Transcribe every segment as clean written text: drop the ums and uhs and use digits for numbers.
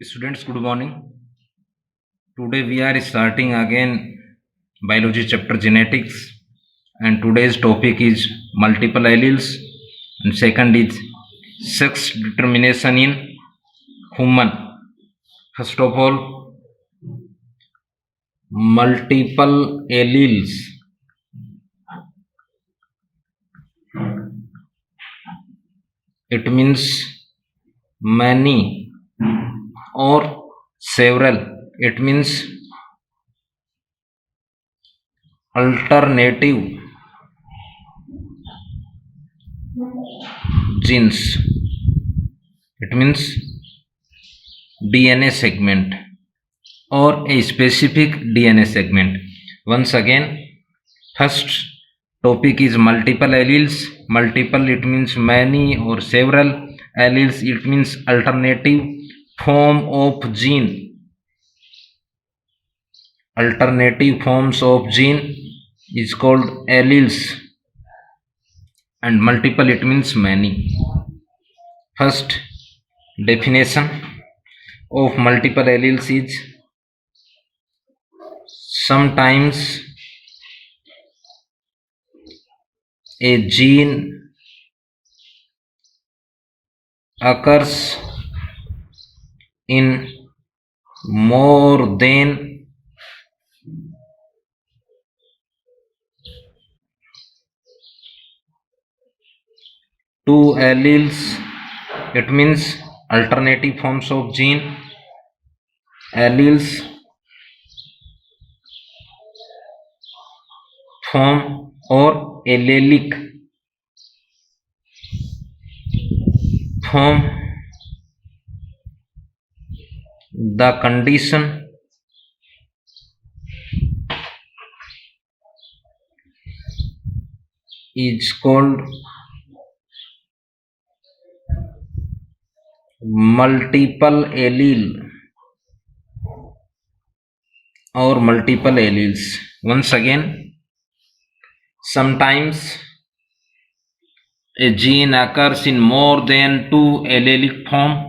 Students, good morning. Today we are starting again biology chapter genetics, and today's topic is multiple alleles, and second is sex determination in human. First of all, multiple alleles. It means many or several. It means alternative genes. It means DNA segment or a specific DNA segment. Once again, first topic is multiple alleles. Multiple, it means many or several. Alleles, it means alternative form of gene. Alternative forms of gene is called alleles, and multiple, it means many. First definition of multiple alleles is sometimes a gene occurs in more than two alleles. It means alternative forms of gene. Alleles form or allelic form the condition is called multiple allele or multiple alleles. Once again, sometimes a gene occurs in more than two allelic form.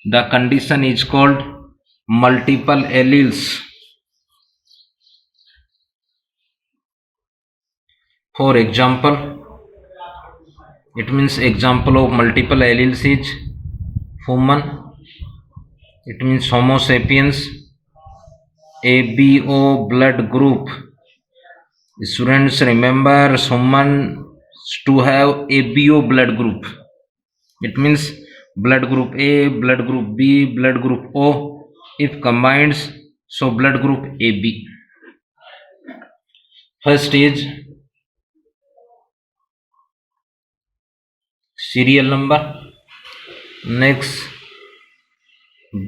The condition is called multiple alleles. For example, it means example of multiple alleles is human. It means Homo sapiens. ABO blood group. Students, remember human to have ABO blood group. It means blood group A, blood group B, blood group O. If combines, so blood group AB. First is serial number. Next,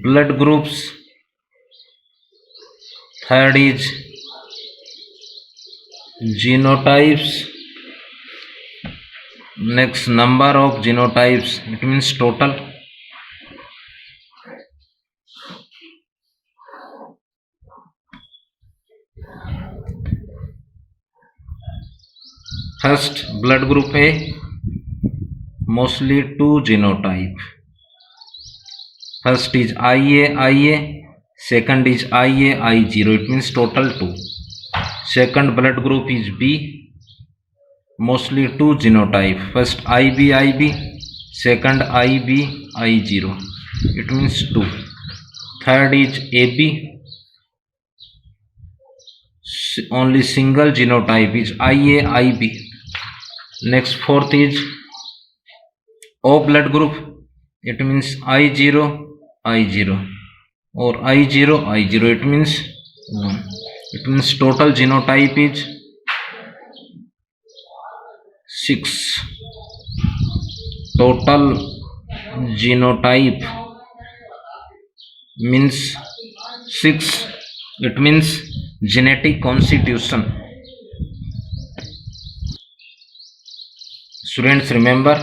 blood groups. Third is genotypes. Next, number of genotypes. It means total. First, blood group A, mostly two genotype. First is IA. Second is IA-I0. It means total 2. Second blood group is B, mostly two genotype. First IB. Second IB-I0. It means 2. Third is AB, only single genotype is IA-IB. Next, fourth is O blood group. It means I0 or I0. It means 1. It means total genotype is 6. Total genotype means 6. It means genetic constitution. Students, remember,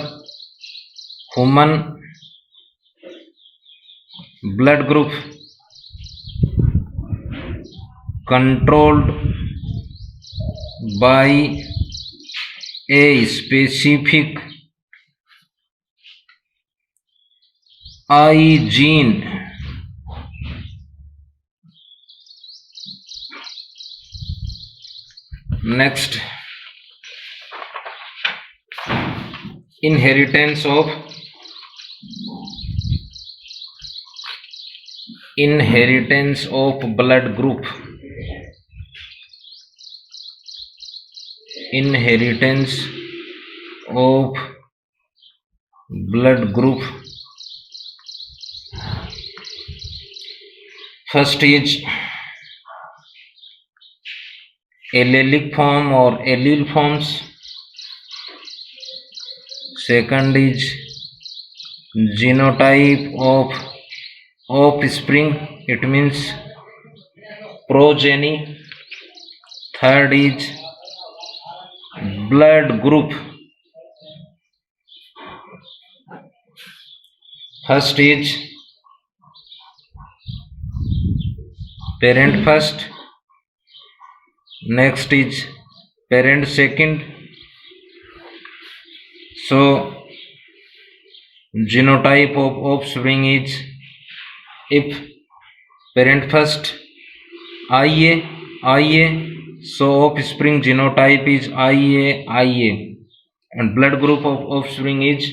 human blood group controlled by a specific I gene Next, inheritance of blood group. Inheritance of blood group. First is allelic form or allele forms. Second is genotype of offspring, it means progeny. Third is blood group. First is parent first, next is parent second. So genotype of offspring is, if parent first IA, so offspring genotype is IA, and blood group of offspring is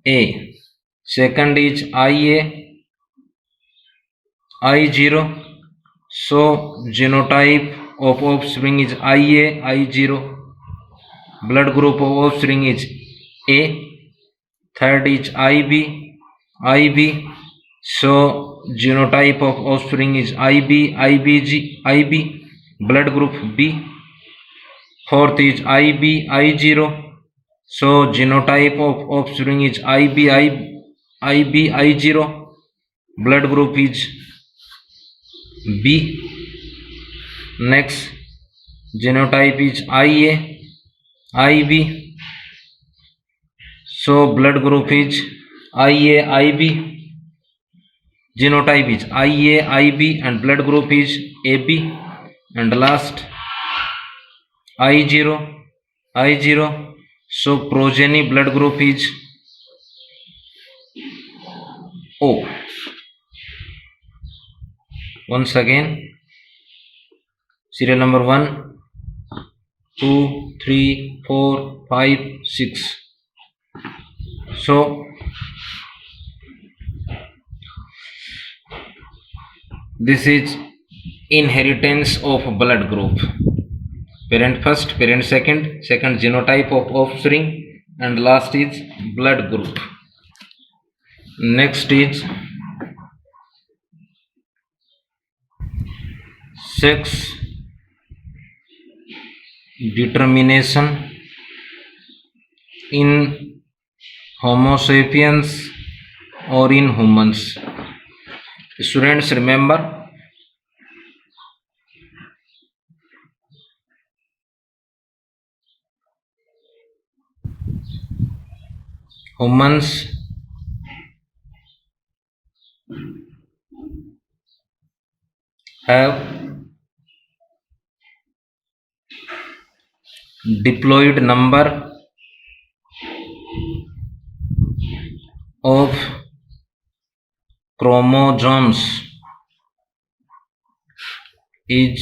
A. Second is I0, so genotype of offspring is I0, blood group of offspring is A. Third is IB, so genotype of offspring is IB, blood group B. Fourth is I0, so genotype of offspring is I0, blood group is B. Next, genotype is IB, so blood group is IB, genotype is IB, and blood group is AB. And last, I0, so progeny blood group is O. Once again, serial number 1, 2, 3, 4, 5, 6. So this is inheritance of blood group. Parent first, parent second, genotype of offspring, and last is blood group. Next is sex determination in Homo sapiens or in humans. Students, remember, humans have diploid number of chromosomes is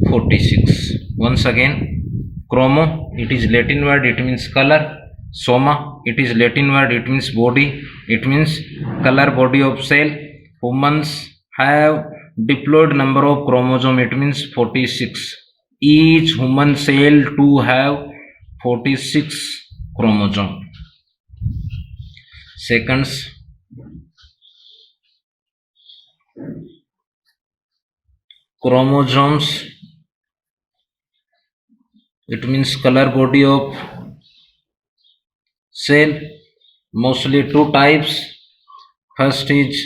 46. Once again, chromo, it is Latin word, it means color. Soma, it is Latin word, it means body, it means color, body of cell. Humans have diploid number of chromosome, it means 46. Each human cell to have 46 chromosome. Seconds, chromosomes, it means color body of cell, mostly two types. First is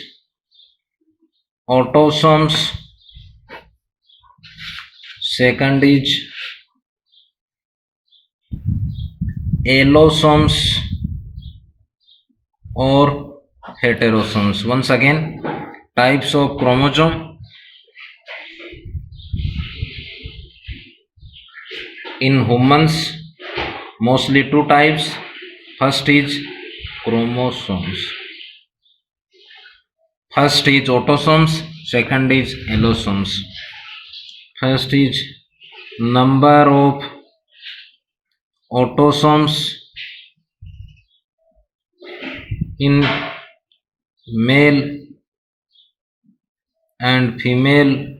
autosomes, second is allosomes or heterosomes. Once again, types of chromosome. In humans, mostly two types. First is chromosomes. First is autosomes, second is allosomes. First is number of autosomes in male and female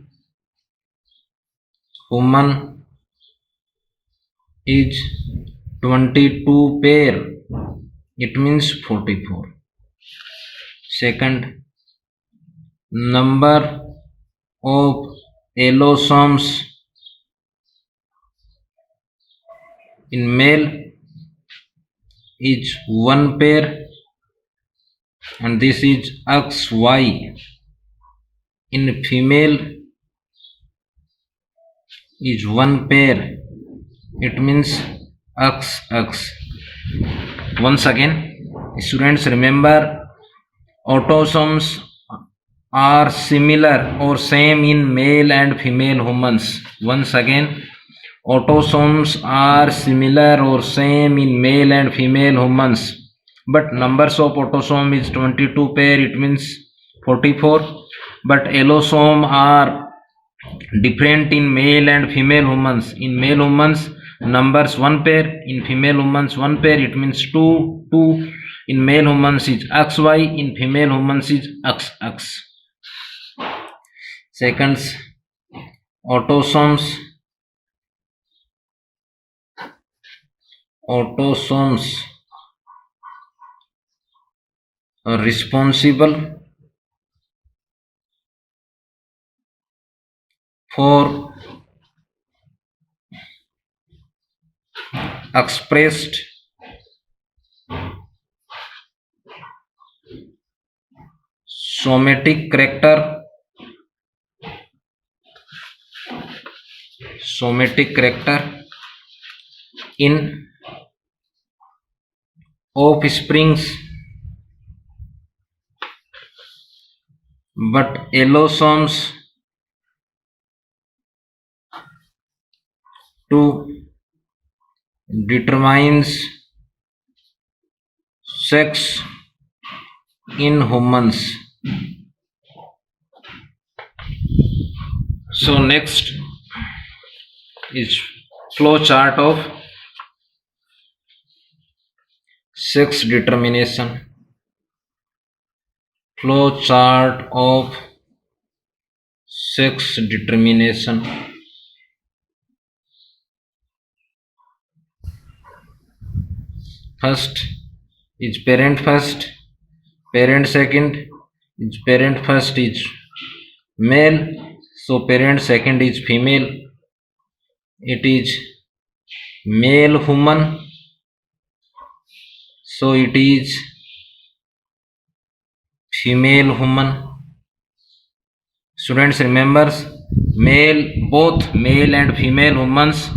human is 22 pair. It means 44. Second, number of allosomes in male is 1 pair, and this is XY. In female is 1 pair. It means XX. Once again, students, remember, autosomes are similar or same in male and female humans. Once again, autosomes are similar or same in male and female humans, but numbers of autosome is 22 pair. It means 44. But allosome are different in male and female humans. In male humans, numbers 1 pair. In female humans, 1 pair. It means 2. In male humans is XY. In female humans is XX. Seconds, autosomes are responsible for expressed somatic character in offsprings, but allosomes to determines sex in humans. So next is flow chart of sex determination. Flow chart of sex determination. First is parent first, parent second. Is parent first is male, so parent second is female. It is male human, so it is female human. Students, remember, both male and female humans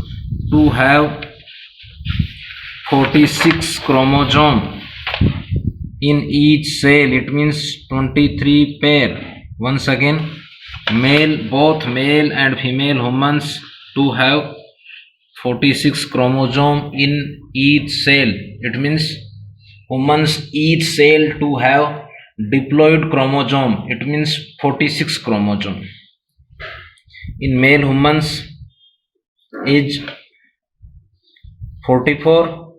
to have 46 chromosome in each cell. It means 23 pair. Once again, both male and female humans to have 46 chromosome in each cell. It means humans each cell to have diploid chromosome. It means 46 chromosome. In male humans is 44.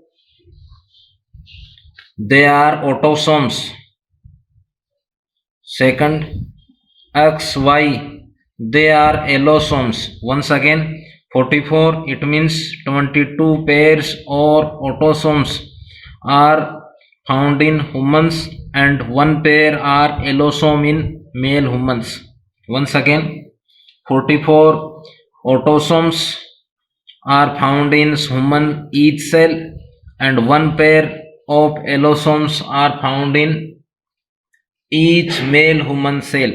They are autosomes. Second, XY, they are allosomes. Once again, 44, it means 22 pairs or autosomes are found in humans and 1 pair are allosome in male humans. Once again, 44 autosomes are found in human each cell and 1 pair of allosomes are found in each male human cell.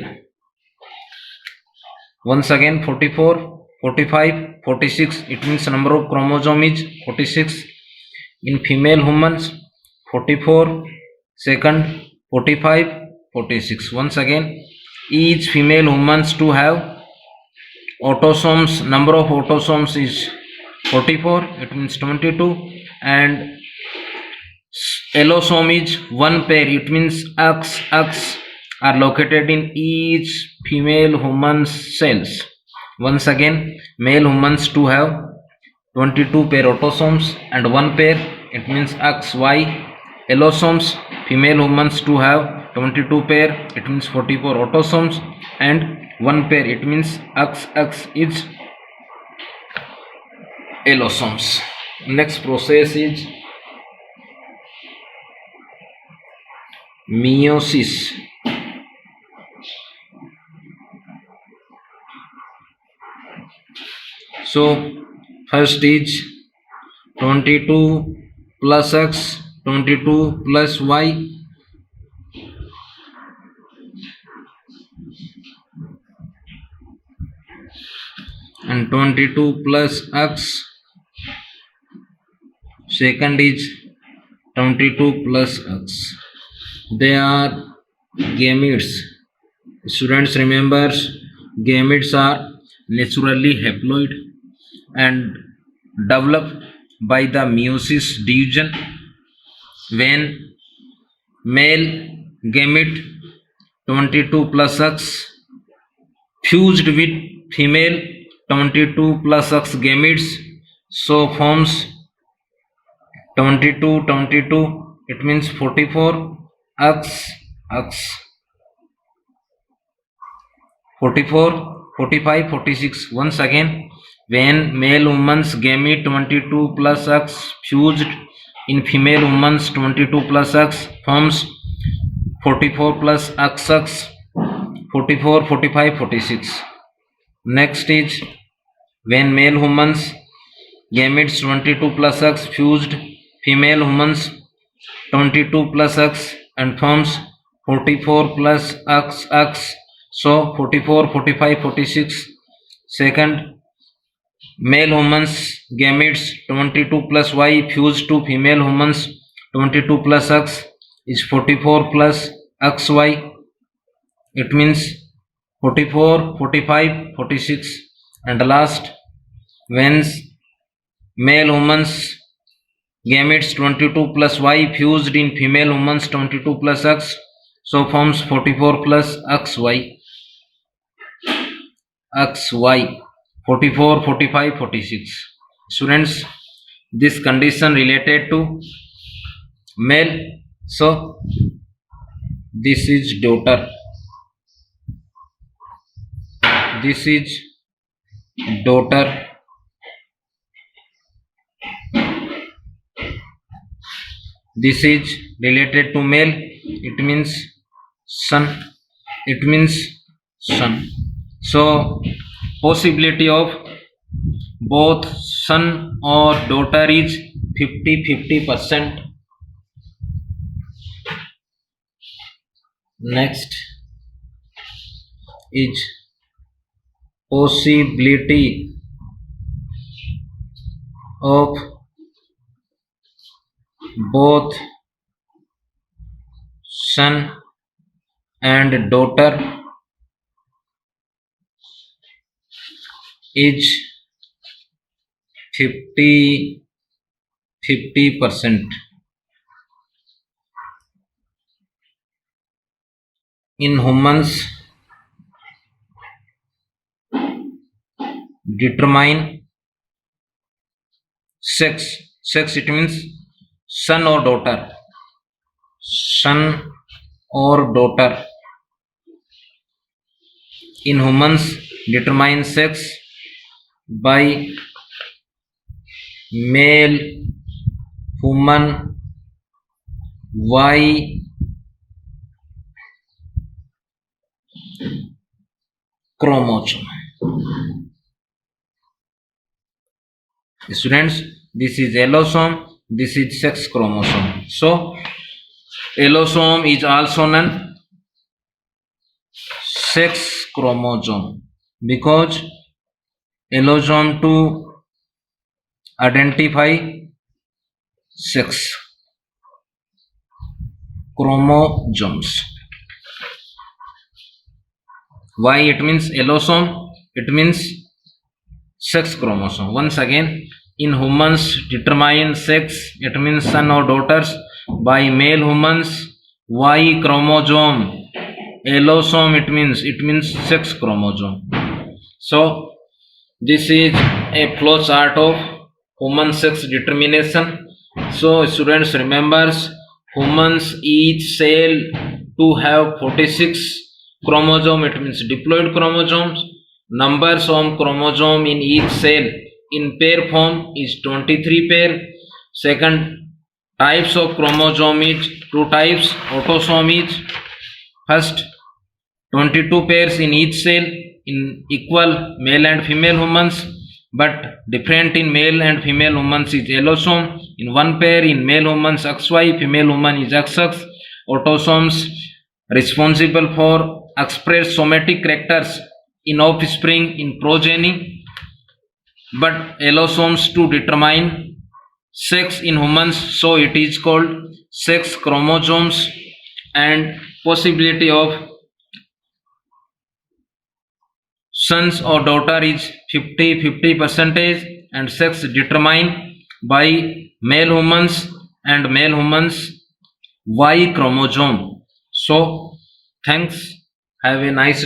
Once again, 44, 45, 46, it means number of chromosome is 46. In female humans, 44, second 45, 46. Once again, each female humans to have autosomes, number of autosomes is 44, it means 22, and allosome is 1 pair, it means XX are located in each female human cells. Once again, male humans to have 22 pair autosomes and 1 pair, it means XY allosomes. Female humans to have 22 pair, it means 44 autosomes and 1 pair, it means XX is allosomes. Next process is meiosis. So first is 22 plus X, 22 plus Y, and 22 plus X. Second is 22 plus X. They are gametes. Students, remember, gametes are naturally haploid and develop by the meiosis division. When male gamete 22 plus X fused with female 22 plus X gametes, so forms 22 22, it means 44 X X, 44 45 46. Once again, when male woman's gamete 22 plus X fused in female woman's 22 plus X forms 44 plus XX, 44 45 46. Next is when male humans gametes 22 plus X fused female humans 22 plus X and forms 44 plus XX, so 44 45 46. Second, male humans gametes 22 plus Y fused to female humans 22 plus X is 44 plus XY, it means 44 45 46. And last, when male humans gametes 22 plus Y fused in female humans 22 plus X, so forms 44 plus XY, XY, 44 45 46. Students, this condition related to male, so this is daughter, this is daughter, this is related to male, it means son, it means son. So possibility of both son or daughter is 50-50%. Next is possibility of both son and daughter is 50%. In humans, determine sex, it means son or daughter, son or daughter. In humans, determine sex by male human Y chromosome. Students, this is allosome, this is sex chromosome. So allosome is also known sex chromosome because allosome to identify sex chromosomes. Why it means allosome? It means sex chromosome. Once again, in humans determine sex, it means son or daughters, by male humans Y chromosome. Allosome it means sex chromosome. So This is a flow chart of human sex determination. So students remembers humans each cell to have 46 chromosome, it means diploid chromosomes. Numbers of chromosome in each cell in pair form is 23 pair. Second, types of chromosome is two types. Autosome is first 22 pairs in each cell in equal male and female humans, but different in male and female humans is allosome. In one pair in male humans XY, female human is XX. Autosomes responsible for express somatic characters in offspring in progeny, but allosomes to determine sex in humans, so it is called sex chromosomes. And possibility of sons or daughter is 50-50 percentage, and sex determined by male humans and male humans Y chromosome. So thanks, have a nice